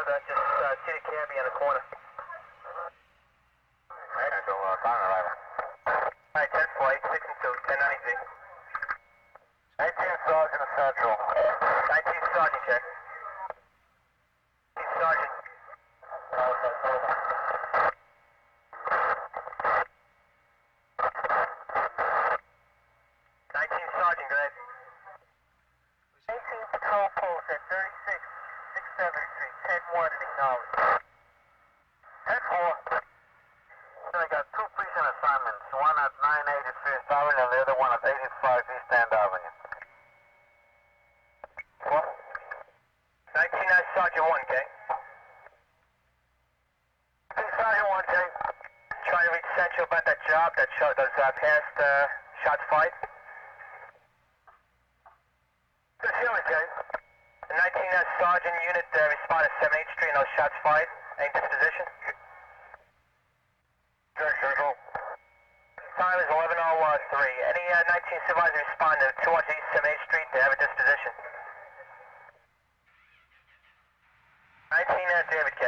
that. Just see the cabbie on the corner. Alright, so, Connor, arrival. Alright, 10 flight, 6 and 2, 1090Z. 18 Sergeant Central. 19 Sergeant, check. 19 Sergeant. 19 Sergeant, go ahead. 18 Patrol Post at 36, 6th Street, 10-1 and acknowledge. 10-4. I got two precinct assignments, one at 985th Avenue and the other one at 85 East End Avenue. 19 Sergeant 1, okay? 19 Sergeant 1, Jay. Trying to reach Central about that job, that shot, those past shots fired. Good feeling, Jay. The 19 Sergeant unit responded to 7th Street and those shots fired. Any disposition? Check, Central. Time is 11:03. Any 19 supervisors respond to 200 East 7th Street to have a disposition? 19 David K.